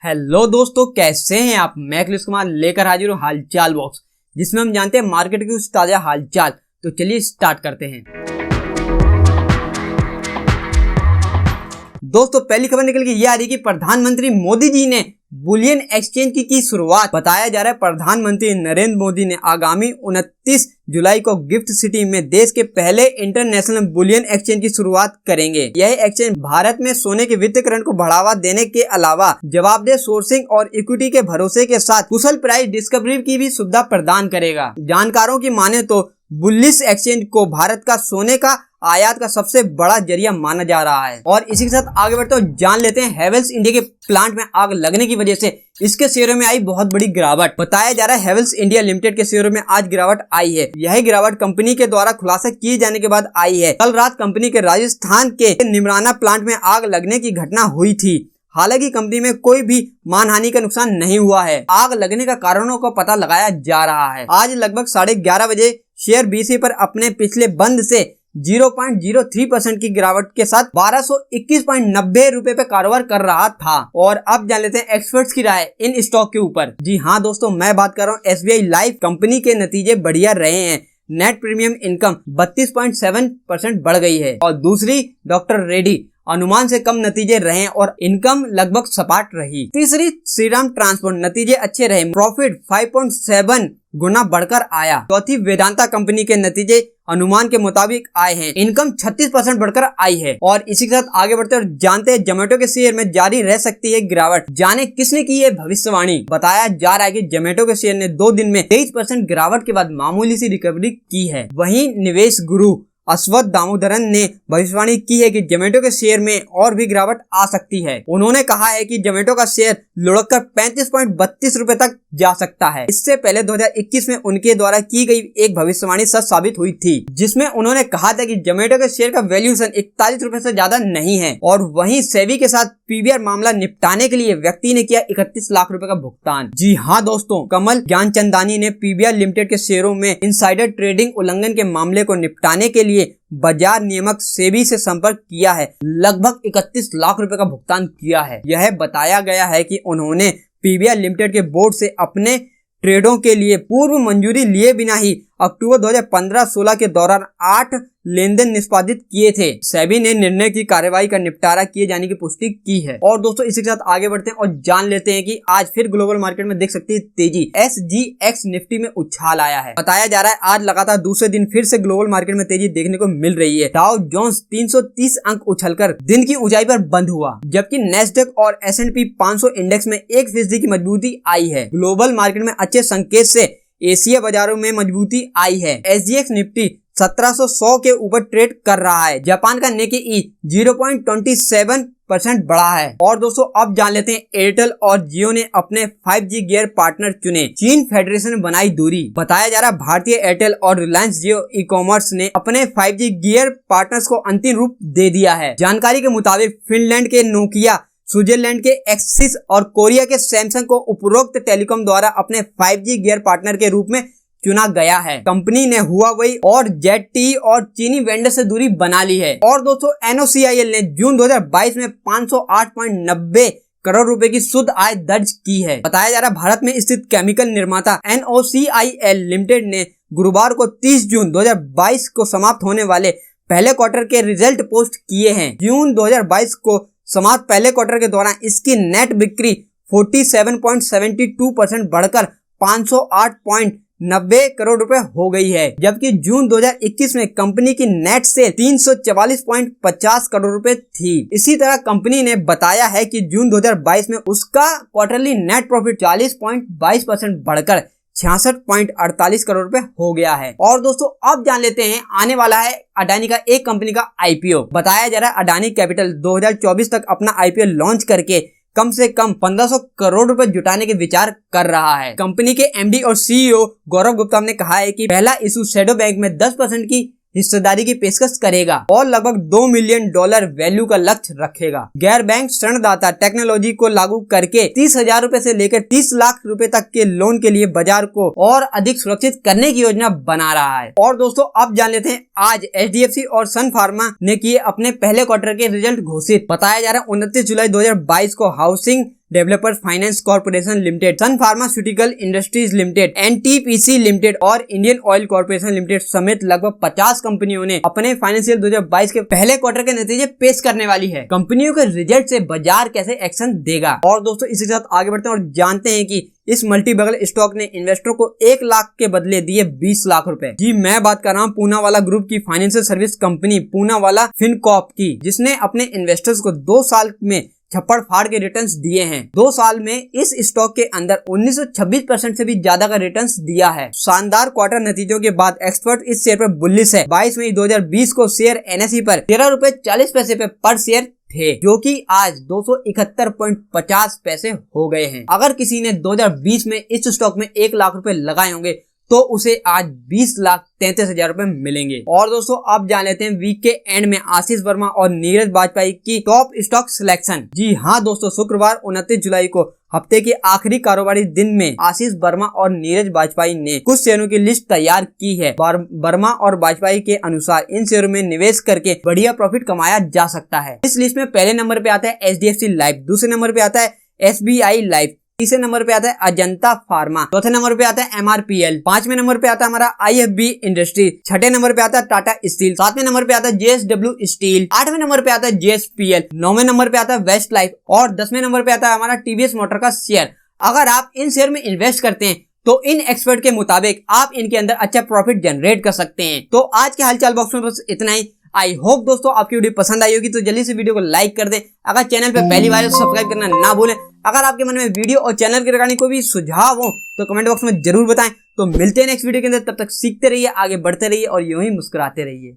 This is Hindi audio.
हेलो दोस्तों, कैसे हैं आप। मैं अखिलेश कुमार लेकर हाजिर हूँ हालचाल बॉक्स, जिसमें हम जानते हैं मार्केट की कुछ ताजा हालचाल। तो चलिए स्टार्ट करते हैं। दोस्तों, पहली खबर निकल के ये आ रही है कि प्रधानमंत्री मोदी जी ने बुलियन एक्सचेंज की शुरुआत। बताया जा रहा है प्रधानमंत्री नरेंद्र मोदी ने आगामी 29 जुलाई को गिफ्ट सिटी में देश के पहले इंटरनेशनल बुलियन एक्सचेंज की शुरुआत करेंगे। यह एक्सचेंज भारत में सोने के वित्तीयकरण को बढ़ावा देने के अलावा जवाबदेह सोर्सिंग और इक्विटी के भरोसे के साथ कुशल प्राइस डिस्कवरी की भी सुविधा प्रदान करेगा। जानकारों की माने तो बुलिश एक्सचेंज को भारत का सोने का आयात का सबसे बड़ा जरिया माना जा रहा है। और इसी के साथ आगे बढ़ते हुए जान लेते हैं हेवेल्स इंडिया के प्लांट में आग लगने की वजह से इसके शेयरों में आई बहुत बड़ी गिरावट। बताया जा रहा है हेवेल्स इंडिया लिमिटेड के शेयरों में आज गिरावट आई है। यह गिरावट कंपनी के द्वारा खुलासा किए जाने के बाद आई है। कल रात कंपनी के राजस्थान के निमराना प्लांट में आग लगने की घटना हुई थी। हालांकि कंपनी में कोई भी मानहानि का नुकसान नहीं हुआ है। आग लगने का कारणों का पता लगाया जा रहा है। आज लगभग 11:30 बजे शेयर बीसी पर अपने पिछले बंद से 0.03% की गिरावट के साथ 1221.90 रुपए पे कारोबार कर रहा था। और अब जान लेते हैं एक्सपर्ट्स की राय इन स्टॉक के ऊपर। जी हाँ दोस्तों, मैं बात कर रहा हूँ एसबीआई लाइफ। कंपनी के नतीजे बढ़िया रहे हैं। नेट प्रीमियम इनकम 32.7% बढ़ गई है। और दूसरी डॉक्टर रेड्डी, अनुमान से कम नतीजे रहे और इनकम लगभग सपाट रही। तीसरी श्रीराम ट्रांसपोर्ट, नतीजे अच्छे रहे, प्रॉफिट 5.7 गुना बढ़कर आया। चौथी वेदांता, कंपनी के नतीजे अनुमान के मुताबिक आए हैं, इनकम 36% बढ़कर आई है। और इसी के साथ आगे बढ़ते और जानते हैं जोमेटो के शेयर में जारी रह सकती है गिरावट। जाने किसने की है भविष्यवाणी। बताया जा रहा है कि जोमेटो के शेयर ने 2 दिन में 23% गिरावट के बाद मामूली सी रिकवरी की है। वहीं निवेश गुरु अश्वथ दामोदरन ने भविष्यवाणी की है कि जोमेटो के शेयर में और भी गिरावट आ सकती है। उन्होंने कहा है कि जोमेटो का शेयर लुढ़ककर 35.32 रुपए तक जा सकता है। इससे पहले 2021 में उनके द्वारा की गई एक भविष्यवाणी सच साबित हुई थी, जिसमें उन्होंने कहा था कि जोमेटो के शेयर का वैल्यूएशन 41 रुपए से ज्यादा नहीं है। और वहीं सेबी के साथ पीवीआर मामला निपटाने के लिए व्यक्ति ने किया 31 लाख रुपए का भुगतान। जी हाँ दोस्तों, कमल ज्ञानचंदानी ने पीवीआर लिमिटेड के शेयरों में इनसाइडर ट्रेडिंग उल्लंघन के मामले को निपटाने के लिए बाजार नियामक सेबी से संपर्क किया है। लगभग 31 लाख रुपए का भुगतान किया है। यह बताया गया है कि उन्होंने पीवीआर लिमिटेड के बोर्ड से अपने ट्रेडों के लिए पूर्व मंजूरी लिए बिना ही अक्टूबर 2015-16 के दौरान 8 लेनदेन निष्पादित किए थे। सेबी ने निर्णय की कार्यवाही का निपटारा किए जाने की पुष्टि की है। और दोस्तों, इसी के साथ आगे बढ़ते हैं और जान लेते हैं कि आज फिर ग्लोबल मार्केट में देख सकते हैं तेजी। SGX निफ्टी में उछाल आया है। बताया जा रहा है आज लगातार दूसरे दिन फिर से ग्लोबल मार्केट में तेजी देखने को मिल रही है। डाउ जोन्स 330 अंक उछलकर दिन की ऊंचाई पर बंद हुआ, जबकि नेस्डैक और S&P 500 इंडेक्स में 1% की मजबूती आई है। ग्लोबल मार्केट में अच्छे संकेत से एशिया बाजारों में मजबूती आई है। SGX निफ्टी 1700 के ऊपर ट्रेड कर रहा है। जापान का निक्केई 0.27% बढ़ा है। और दोस्तों, अब जान लेते हैं एयरटेल और जियो ने अपने 5G गियर पार्टनर चुने। चीन फेडरेशन ने बनाई दूरी। बताया जा रहा है भारतीय एयरटेल और रिलायंस जियो ई कॉमर्स ने अपने 5G गियर पार्टनर्स को अंतिम रूप दे दिया है। जानकारी के मुताबिक फिनलैंड के नोकिया, स्विट्जरलैंड के एक्सिस और कोरिया के सैमसंग को उपरोक्त टेलीकॉम द्वारा अपने 5G गियर पार्टनर के रूप में चुना गया है। कंपनी ने हुआवेई और ZTE और चीनी वेंडर से दूरी बना ली है। और दोस्तों, NOCIL ने जून 2022 में 508.90 करोड़ रुपए की शुद्ध आय दर्ज की है। बताया जा रहा है भारत में स्थित केमिकल निर्माता NOCIL लिमिटेड ने गुरुवार को 30 जून 2022 को समाप्त होने वाले पहले क्वार्टर के रिजल्ट पोस्ट किए हैं। जून 2022 को समाप्त पहले क्वार्टर के दौरान इसकी नेट बिक्री 47.72% बढ़कर 508.90 करोड़ रुपए हो गई है, जबकि जून 2021 में कंपनी की नेट सेल 344.50 करोड़ रुपए थी। इसी तरह कंपनी ने बताया है कि जून 2022 में उसका क्वार्टरली नेट प्रॉफिट 40.22% बढ़कर 66.48 करोड़ रुपए हो गया है। और दोस्तों, अब जान लेते हैं आने वाला है अडानी का एक कंपनी का IPO। बताया जा रहा है अडानी कैपिटल 2024 तक अपना IPO लॉन्च करके कम से कम 1500 करोड़ रुपए जुटाने के विचार कर रहा है। कंपनी के MD और CEO गौरव गुप्ता ने कहा है कि पहला इशू शैडो बैंक में 10% की हिस्सेदारी की पेशकश करेगा और लगभग $2 मिलियन वैल्यू का लक्ष्य रखेगा। गैर बैंक ऋणदाता टेक्नोलॉजी को लागू करके 30,000 रुपए से लेकर 30 लाख रुपए तक के लोन के लिए बाजार को और अधिक सुरक्षित करने की योजना बना रहा है। और दोस्तों, अब जान लेते हैं आज HDFC और सन फार्मा ने किए अपने पहले क्वार्टर के रिजल्ट घोषित। बताया जा रहा है 29 जुलाई 2022 को housing developers finance corporation limited, Sun pharmaceutical industries limited, NTPC limited और इंडियन ऑयल कॉर्पोरेशन लिमिटेड समेत लगभग 50 कंपनियों ने अपने फाइनेंशियल 2022 के पहले क्वार्टर के नतीजे पेश करने वाली है। कंपनियों के रिजल्ट से बाजार कैसे एक्शन देगा। और दोस्तों इसी के साथ आगे बढ़ते हैं और जानते हैं कि इस मल्टी बगल स्टॉक ने इन्वेस्टर को 1 लाख के बदले दिए 20 लाख रुपए। जी मैं बात कर रहा हूँ पूनावाला ग्रुप की financial service company Poonawalla Fincorp की, जिसने अपने इन्वेस्टर्स को 2 साल में छप्पड़ फाड़ के रिटर्न्स दिए हैं। 2 साल में इस स्टॉक के अंदर 1926% से भी ज्यादा का रिटर्न्स दिया है। शानदार क्वार्टर नतीजों के बाद एक्सपर्ट इस शेयर पर बुलिश है। 22 मई 2020 को शेयर NSE पर 13 रुपए 40 पैसे पे पर शेयर थे, जो कि आज 271.50 पैसे हो गए हैं। अगर किसी ने 2020 में इस स्टॉक में 1 लाख रुपए लगाए होंगे तो उसे आज 20,33,000 रुपए मिलेंगे। और दोस्तों अब जान लेते हैं वीक के एंड में आशीष वर्मा और नीरज वाजपेयी की टॉप स्टॉक सिलेक्शन। जी हाँ दोस्तों, शुक्रवार 29 जुलाई को हफ्ते के आखिरी कारोबारी दिन में आशीष वर्मा और नीरज वाजपेयी ने कुछ शेयरों की लिस्ट तैयार की है। वर्मा और वाजपेयी के अनुसार इन शेयरों में निवेश करके बढ़िया प्रॉफिट कमाया जा सकता है। इस लिस्ट में पहले नंबर पे आता है HDFC लाइफ, दूसरे नंबर पे आता है SBI लाइफ, तीसरे नंबर पे आता है अजंता फार्मा, चौथे नंबर पे आता है MRPL, 5वें नंबर पे आता है हमारा IFB इंडस्ट्री, 6ठे नंबर पे आता है टाटा स्टील, 7वें नंबर पे आता है JSW स्टील, 8वें नंबर पे आता है JSPL, 9वें नंबर पे आता है वेस्ट लाइफ और 10वें नंबर पे आता है हमारा TVS मोटर का शेयर। अगर आप इन शेयर में इन्वेस्ट करते हैं तो इन एक्सपर्ट के मुताबिक आप इनके अंदर अच्छा प्रॉफिट जनरेट कर सकते हैं। तो आज के हालचाल बॉक्स में बस इतना ही। आई होप दोस्तों आपकी वीडियो पसंद आई होगी, तो जल्दी से वीडियो को लाइक कर दें। अगर चैनल पे पहली बार है तो सब्सक्राइब करना ना भूलें। अगर आपके मन में वीडियो और चैनल के रिगार्डिंग कोई भी सुझाव हो तो कमेंट बॉक्स में जरूर बताएं। तो मिलते हैं नेक्स्ट वीडियो के अंदर, तब तक सीखते रहिए, आगे बढ़ते रहिए और यूं ही मुस्कुराते रहिए।